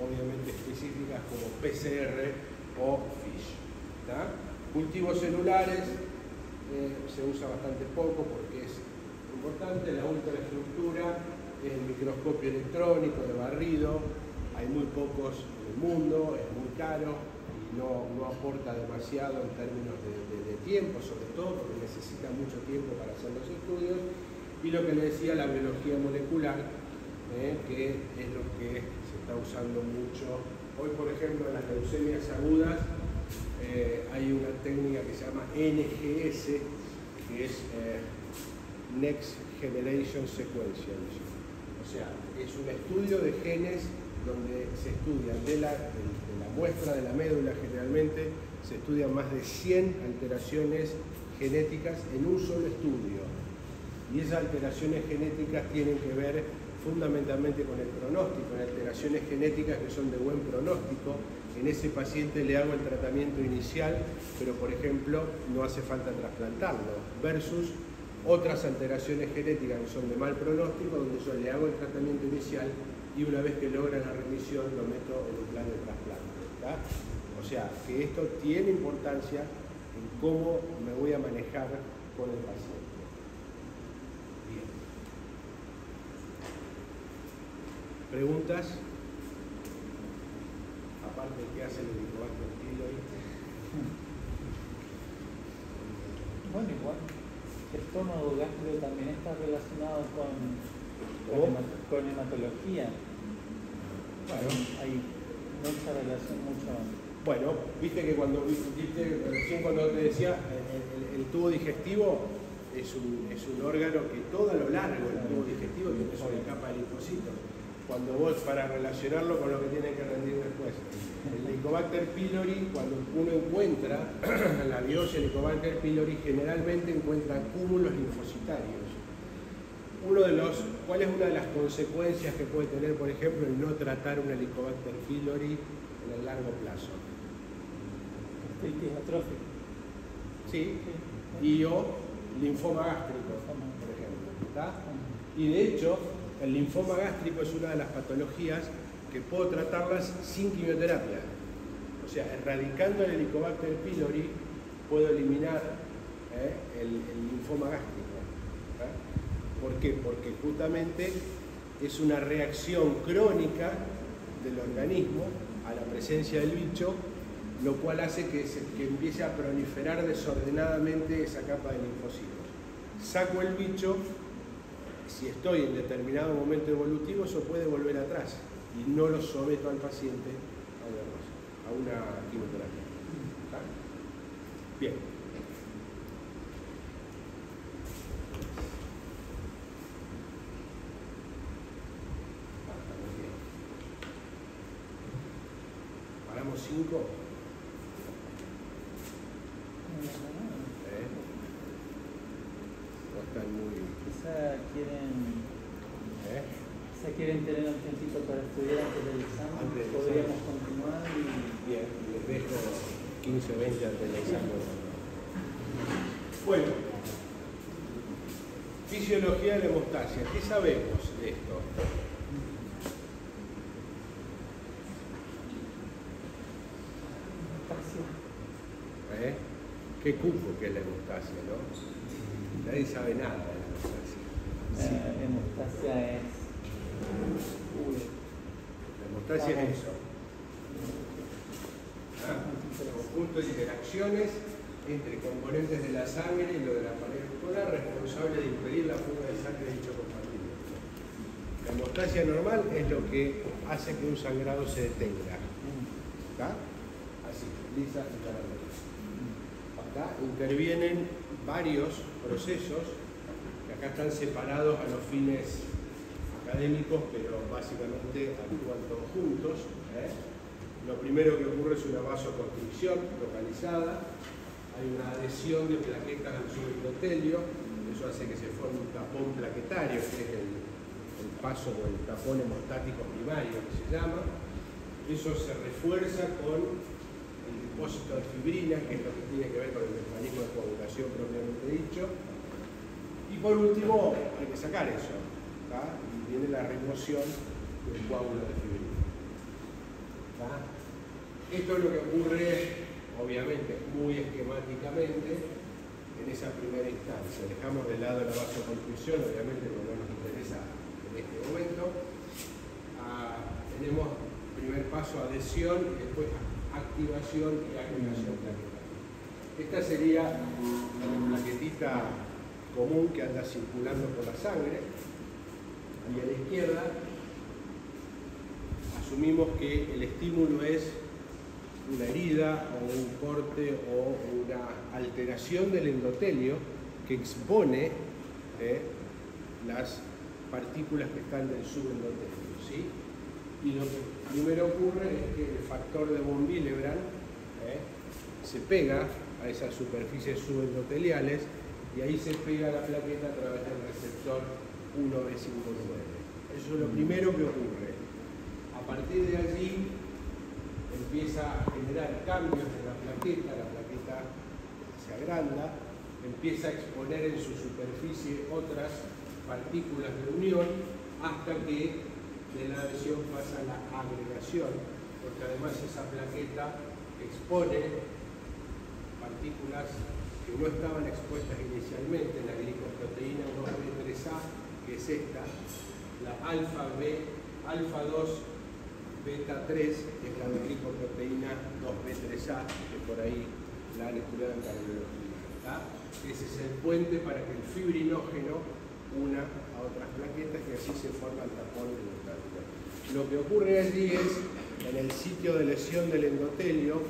obviamente específicas como PCR o FISH. ¿Tá? Cultivos celulares se usa bastante poco porque es importante. La ultraestructura, el microscopio electrónico de barrido, hay muy pocos en el mundo, es muy caro y no aporta demasiado en términos de tiempo, sobre todo porque necesita mucho tiempo para hacer los estudios. Y lo que le decía, la biología molecular, que es lo que se está usando mucho. Hoy, por ejemplo, en las leucemias agudas hay una técnica que se llama NGS, que es Next Generation Sequencing. O sea, es un estudio de genes donde se estudian de la muestra de la médula, generalmente se estudian más de 100 alteraciones genéticas en un solo estudio. Y esas alteraciones genéticas tienen que ver fundamentalmente con el pronóstico, en alteraciones genéticas que son de buen pronóstico. En ese paciente le hago el tratamiento inicial, pero por ejemplo no hace falta trasplantarlo, versus otras alteraciones genéticas que son de mal pronóstico, donde yo le hago el tratamiento inicial y una vez que logra la remisión lo meto en un plan de trasplante. ¿Tá? O sea, que esto tiene importancia en cómo me voy a manejar con el paciente. Bien. ¿Preguntas? Aparte de qué hace el Helicobacter pylori. Bueno, igual. El estómago gástrico también está relacionado con hematología. Bueno, hay mucha relación, mucho. Bueno, viste que recién cuando te decía, el tubo digestivo es un órgano que todo a lo largo del tubo digestivo tiene sobre capa de linfocitos. Cuando vos, para relacionarlo con lo que tiene que rendir después, el Helicobacter pylori, cuando uno encuentra la biopsia del Helicobacter pylori, generalmente encuentra cúmulos linfocitarios. ¿Cuál es una de las consecuencias que puede tener, por ejemplo, el no tratar un Helicobacter pylori en el largo plazo? Gastritis atrófica. Sí, y o linfoma gástrico, por ejemplo. ¿Tá? Y de hecho, el linfoma gástrico es una de las patologías que puedo tratarlas sin quimioterapia. O sea, erradicando el Helicobacter pylori puedo eliminar el linfoma gástrico. ¿Por qué? Porque justamente es una reacción crónica del organismo a la presencia del bicho, lo cual hace que empiece a proliferar desordenadamente esa capa de linfocitos. Saco el bicho, si estoy en determinado momento evolutivo, eso puede volver atrás y no lo someto al paciente a una quimioterapia. ¿Está? Bien. Paramos 5. O están muy... Quizá quieren tener un tiempito para estudiar antes del examen. Podríamos continuar y... Bien, les dejo 15 o 20 antes del examen. Bueno, fisiología de la hemostasia. ¿Qué sabemos de esto? hemostasia? Qué cuco que es la hemostasia, ¿no? Nadie sabe nada de la hemostasia. Hemostasia es... La hemostasia es eso. Conjunto de interacciones entre componentes de la sangre y lo de la pared muscular responsable de impedir la fuga de sangre de dicho compartimento. La hemostasia normal es lo que hace que un sangrado se detenga. ¿Está? Así, lisa y claramente. Acá intervienen varios procesos que acá están separados a los fines académicos, pero básicamente actúan todos juntos. Lo primero que ocurre es una vasoconstricción localizada, hay una adhesión de plaquetas al subendotelio, eso hace que se forme un tapón plaquetario, que es el paso o el tapón hemostático primario que se llama. Eso se refuerza con el depósito de fibrina, que es lo que tiene que ver con el mecanismo de coagulación propiamente dicho. Y por último, hay que sacar eso, ¿tá? Y viene la remoción del coágulo de fibrina. ¿Tá? Esto es lo que ocurre, obviamente, muy esquemáticamente, en esa primera instancia. Dejamos de lado la vasoconstricción, obviamente, porque no nos interesa en este momento. Tenemos primer paso adhesión y después activación y agregación plaquetaria. Esta sería la plaquetita común que anda circulando por la sangre. Y a la izquierda asumimos que el estímulo es una herida o un corte o una alteración del endotelio que expone las partículas que están del subendotelio, ¿sí? Y lo que primero ocurre es que el factor de von Willebrand se pega a esas superficies subendoteliales y ahí se pega la plaqueta a través del receptor 1B59. Eso es lo primero que ocurre. A partir de allí empieza a generar cambios en la plaqueta se agranda, empieza a exponer en su superficie otras partículas de unión hasta que de la adhesión pasa a la agregación, porque además esa plaqueta expone partículas que no estaban expuestas inicialmente, la glicoproteína 2B3A, que es esta, la alfa 2 beta 3, que es la glicoproteína 2B3A, que por ahí la han estudiado en cardiología. Ese es el puente para que el fibrinógeno una a otras plaquetas y así se forma el tapón endotelial. Lo que ocurre allí es, en el sitio de lesión del endotelio,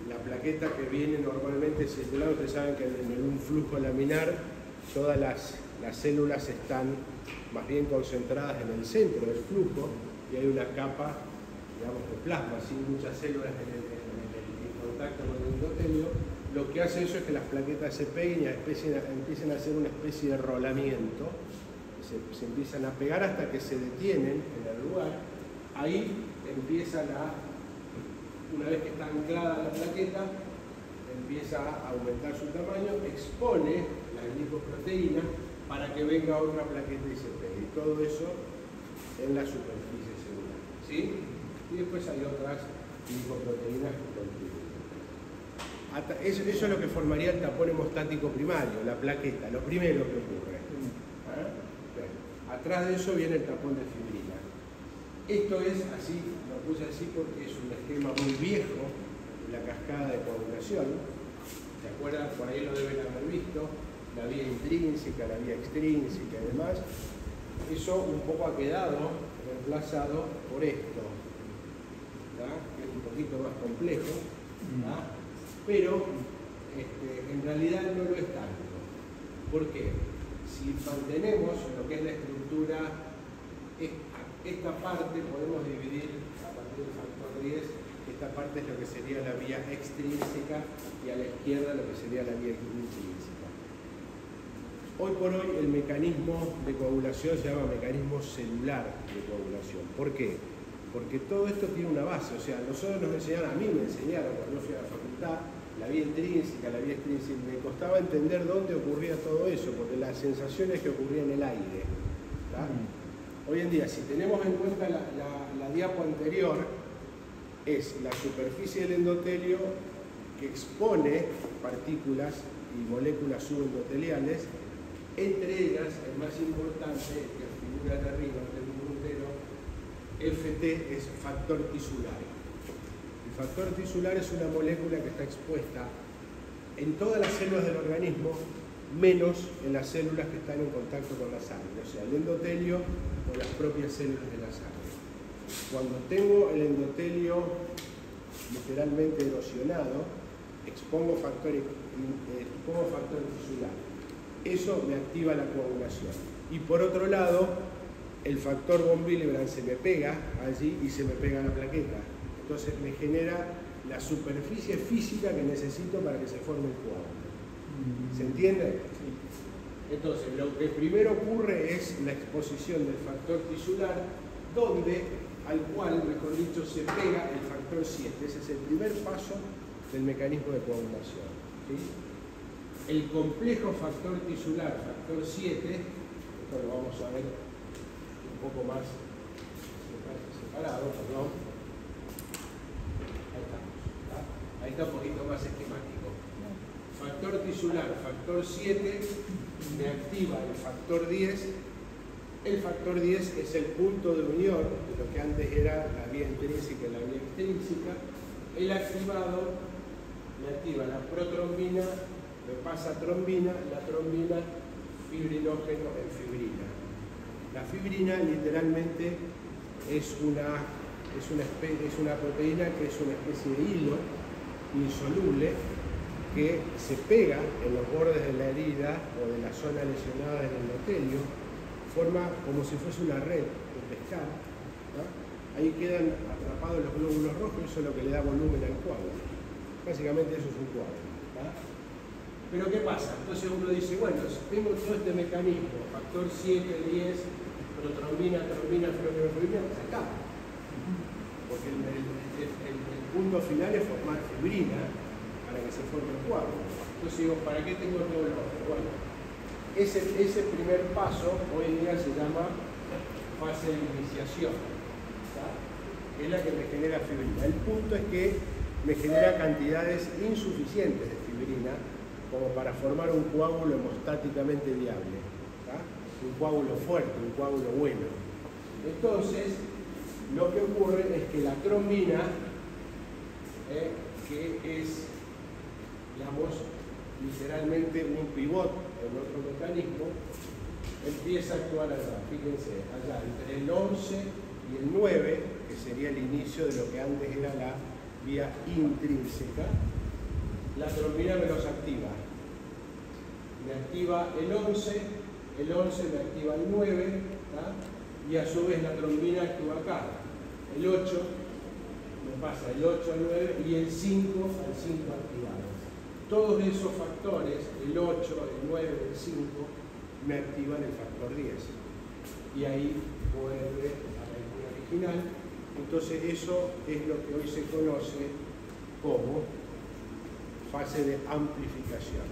la plaqueta que viene normalmente circulando, ustedes saben que en un flujo laminar todas las células están más bien concentradas en el centro del flujo y hay una capa, digamos, de plasma, sin muchas células en contacto con el endotelio. Lo que hace eso es que las plaquetas se peguen y empiecen a hacer una especie de rolamiento, se empiezan a pegar hasta que se detienen en el lugar. Ahí empieza una vez que está anclada la plaqueta, empieza a aumentar su tamaño, expone la glicoproteína para que venga otra plaqueta y se pegue. Y todo eso en la superficie celular, ¿sí? Y después hay otras glicoproteínas que contribuyen. Eso es lo que formaría el tapón hemostático primario, la plaqueta, lo primero que ocurre. Atrás de eso viene el tapón de fibrina. Esto es así, lo puse así porque es un esquema muy viejo de la cascada de coagulación. ¿Se acuerdan? Por ahí lo deben haber visto, la vía intrínseca, la vía extrínseca y demás. Eso un poco ha quedado reemplazado por esto, que es un poquito más complejo, pero en realidad no lo es tanto. ¿Por qué? Si mantenemos lo que es la estructura, esta parte podemos dividir a partir del factor 10, esta parte es lo que sería la vía extrínseca y a la izquierda lo que sería la vía intrínseca. Hoy por hoy el mecanismo de coagulación se llama mecanismo celular de coagulación. ¿Por qué? Porque todo esto tiene una base, o sea, nosotros nos enseñaron, a mí me enseñaron cuando yo fui a la facultad, la vía intrínseca, la vía extrínseca, me costaba entender dónde ocurría todo eso, porque la sensación es que ocurría en el aire. Hoy en día, si tenemos en cuenta la diapo anterior, es la superficie del endotelio que expone partículas y moléculas subendoteliales, entre ellas, el más importante, que figura de arriba del puntero, FT, es factor tisular. El factor tisular es una molécula que está expuesta en todas las células del organismo, menos en las células que están en contacto con la sangre, o sea, el endotelio o las propias células de la sangre. Cuando tengo el endotelio literalmente erosionado, expongo factor tisular. Eso me activa la coagulación. Y por otro lado, el factor von Willebrand se me pega allí y se me pega a la plaqueta. Entonces me genera la superficie física que necesito para que se forme el coágulo. ¿Se entiende? Entonces, lo que primero ocurre es la exposición del factor tisular, al cual, mejor dicho, se pega el factor 7. Ese es el primer paso del mecanismo de coagulación. ¿Sí? El complejo factor tisular, factor 7, esto lo vamos a ver un poco más separado, perdón. Ahí está un poquito más esquemático. Factor tisular, factor 7, me activa el factor 10. El factor 10 es el punto de unión de lo que antes era la vía intrínseca y la vía extrínseca. El activado me activa la protrombina, me pasa trombina, la trombina fibrinógeno en fibrina. La fibrina literalmente es una proteína que es una especie de hilo insoluble que se pega en los bordes de la herida o de la zona lesionada del endotelio, forma como si fuese una red de pescar, ¿no? Ahí quedan atrapados los glóbulos rojos, eso es lo que le da volumen al coágulo. Básicamente eso es un coágulo, ¿no? Pero ¿qué pasa? Entonces uno dice, bueno, tengo todo este mecanismo, factor 7, 10, protrombina, trombina, fibrina, se acaba. Porque el punto final es formar fibrina para que se forme el coágulo. Entonces digo, ¿para qué tengo todo el otro? Bueno, ese primer paso hoy en día se llama fase de iniciación, ¿tá? Es la que me genera fibrina. El punto es que me genera cantidades insuficientes de fibrina como para formar un coágulo hemostáticamente viable, ¿tá? Un coágulo fuerte, un coágulo bueno. Entonces, lo que ocurre es que la trombina, que es, digamos, literalmente un pivot en otro mecanismo, empieza a actuar allá. Fíjense, allá entre el 11 y el 9, que sería el inicio de lo que antes era la vía intrínseca, la trombina me los activa. Me activa el 11 me activa el 9, ¿tá? Y a su vez la trombina actúa acá. El 8 me pasa el 8 al 9 y el 5 al 5 activados. Todos esos factores, el 8, el 9, el 5, me activan el factor 10. Y ahí vuelve a la vía original. Entonces eso es lo que hoy se conoce como fase de amplificación.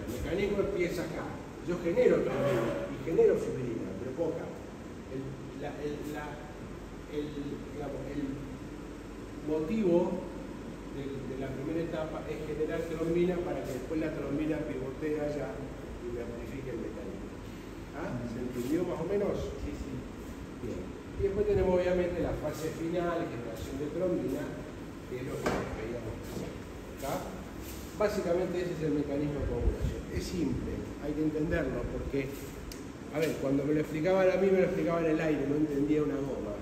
El mecanismo empieza acá. Yo genero trombina y genero fibrina, pero poca. El motivo de la primera etapa es generar trombina para que después la trombina pivotee allá y me amplifique el mecanismo. ¿Ah? ¿Se entendió más o menos? Sí, sí. Bien. Y después tenemos obviamente la fase final, generación de trombina, que es lo que veíamos. ¿Está? Básicamente ese es el mecanismo de coagulación. Es simple, hay que entenderlo porque, a ver, cuando me lo explicaban a mí, me lo explicaban en el aire, no entendía una goma,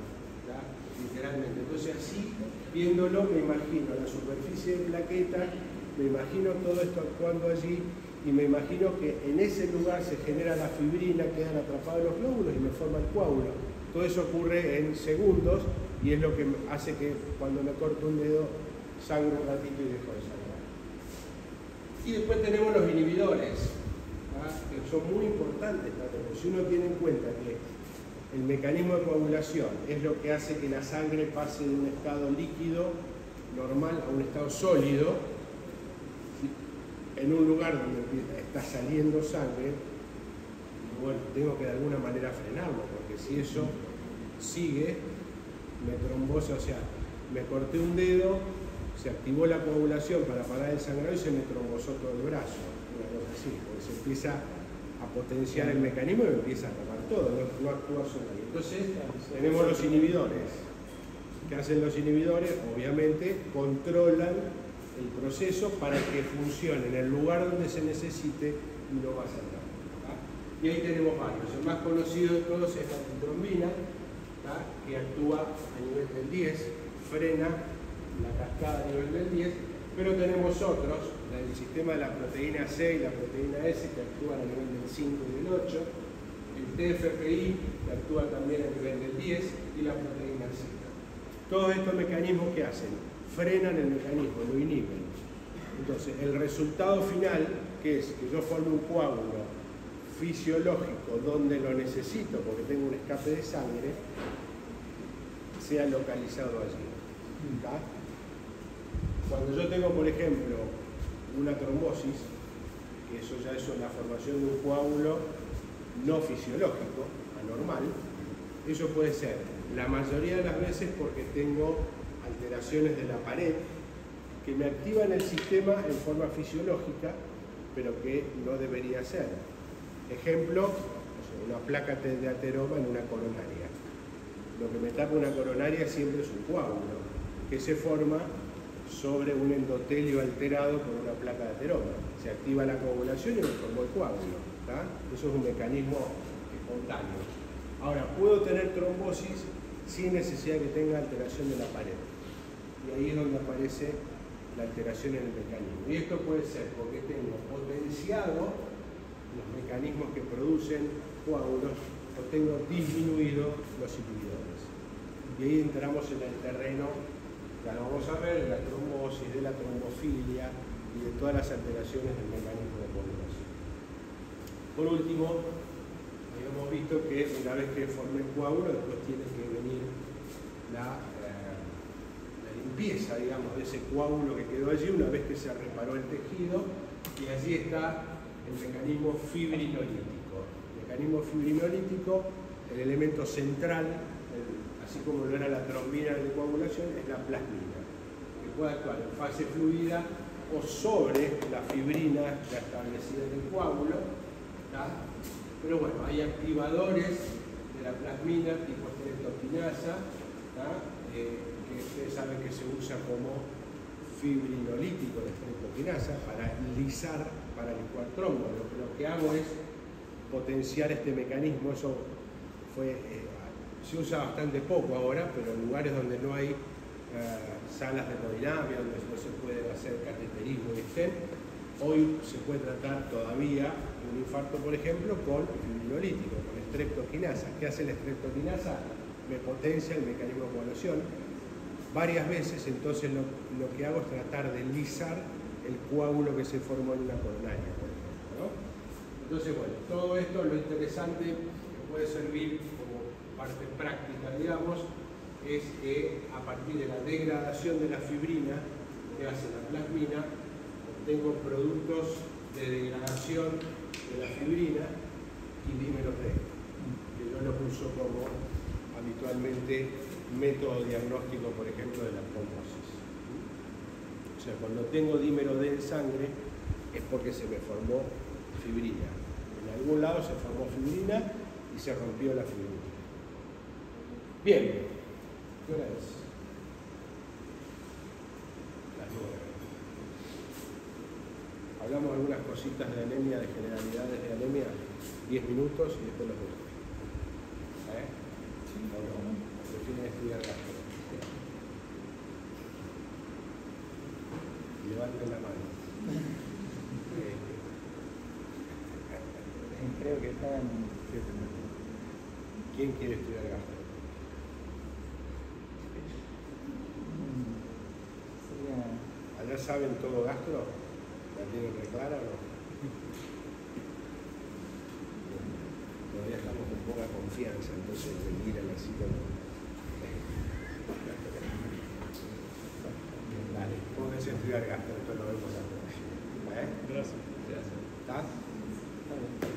¿tá? Literalmente. Entonces así, viéndolo, me imagino la superficie de plaqueta, me imagino todo esto actuando allí y me imagino que en ese lugar se genera la fibrina, quedan atrapados los glóbulos y me forma el coágulo. Todo eso ocurre en segundos y es lo que hace que cuando me corto un dedo sangre un ratito y dejo de sangrar. Y después tenemos los inhibidores, ¿tá? Que son muy importantes también. Si uno tiene en cuenta que el mecanismo de coagulación es lo que hace que la sangre pase de un estado líquido normal a un estado sólido, en un lugar donde está saliendo sangre, bueno, tengo que de alguna manera frenarlo, porque si eso sigue, me trombosa, o sea, me corté un dedo, se activó la coagulación para parar el sangrado y se me trombosó todo el brazo, una cosa así, porque se empieza a potenciar el mecanismo y empieza a tapar todo, no actúa solo ahí. Entonces tenemos los inhibidores. ¿Qué hacen los inhibidores? Obviamente controlan el proceso para que funcione en el lugar donde se necesite y no va a saltar. Y ahí tenemos varios. El más conocido de todos es la antitrombina, que actúa a nivel del 10, frena la cascada a nivel del 10, pero tenemos otros, el sistema de la proteína C y la proteína S, que actúan a nivel del 5 y del 8, el TFPI, que actúa también a nivel del 10, y la proteína Z. Todos estos mecanismos, ¿qué hacen? Frenan el mecanismo, lo inhiben. Entonces, el resultado final, que es que yo forme un coágulo fisiológico donde lo necesito, porque tengo un escape de sangre, sea localizado allí. ¿Está? Cuando yo tengo, por ejemplo, una trombosis, que eso ya es la formación de un coágulo no fisiológico, anormal, eso puede ser la mayoría de las veces porque tengo alteraciones de la pared que me activan el sistema en forma fisiológica, pero que no debería ser. Ejemplo, una placa de ateroma en una coronaria. Lo que me tapa una coronaria siempre es un coágulo, que se forma sobre un endotelio alterado por una placa de ateroma. Se activa la coagulación y me formó el coágulo. ¿Tá? Eso es un mecanismo espontáneo. Ahora, puedo tener trombosis sin necesidad de que tenga alteración de la pared. Y ahí es donde aparece la alteración en el mecanismo. Y esto puede ser porque tengo potenciado los mecanismos que producen coágulos o tengo disminuido los inhibidores. Y ahí entramos en el terreno, ya lo vamos a ver, de la trombosis, de la trombofilia y de todas las alteraciones del mecanismo de coagulación. Por último, habíamos visto que una vez que formé el coágulo, después tiene que venir la limpieza, digamos, de ese coágulo que quedó allí una vez que se reparó el tejido, y allí está el mecanismo fibrinolítico. El mecanismo fibrinolítico, el elemento central, así como lo era la trombina de coagulación, es la plasmina, que puede actuar en fase fluida o sobre la fibrina ya establecida en el coágulo. ¿Tá? Pero bueno, hay activadores de la plasmina tipo streptokinasa, que ustedes saben que se usa como fibrinolítico de streptokinasa para lisar, para licuar trombos. Lo que hago es potenciar este mecanismo. Eso se usa bastante poco ahora, pero en lugares donde no hay salas de hemodinamia, donde no se puede hacer cateterismo y stent, hoy se puede tratar todavía un infarto, por ejemplo, con fibrinolítico, con streptokinasa. ¿Qué hace la streptokinasa? Me potencia el mecanismo de coagulación varias veces. Entonces lo que hago es tratar de lisar el coágulo que se formó en una coronaria, por ejemplo, ¿no? Entonces, bueno, todo esto, lo interesante que puede servir como parte práctica, digamos, es que a partir de la degradación de la fibrina que hace la plasmina, obtengo productos de degradación de la fibrina y dímeros D, que yo los uso como habitualmente método diagnóstico, por ejemplo, de la trombosis. O sea, cuando tengo dímero D en sangre es porque se me formó fibrina. En algún lado se formó fibrina y se rompió la fibrina. Bien, ¿qué hora es? Las 9. Hablamos algunas cositas de anemia, de generalidades de anemia, 10 minutos y después los vemos. Sí, no. Prefieren estudiar gastro. Levanten la mano. Creo que está en... ¿Quién quiere estudiar gastro? ¿Allá saben todo gastro? ¿La tienen reclara o no? Todavía estamos con poca confianza, entonces me miran así como... Dale, pónganse a estudiar gastro, esto lo vemos la próxima. Gracias. ¿Estás? Está bien.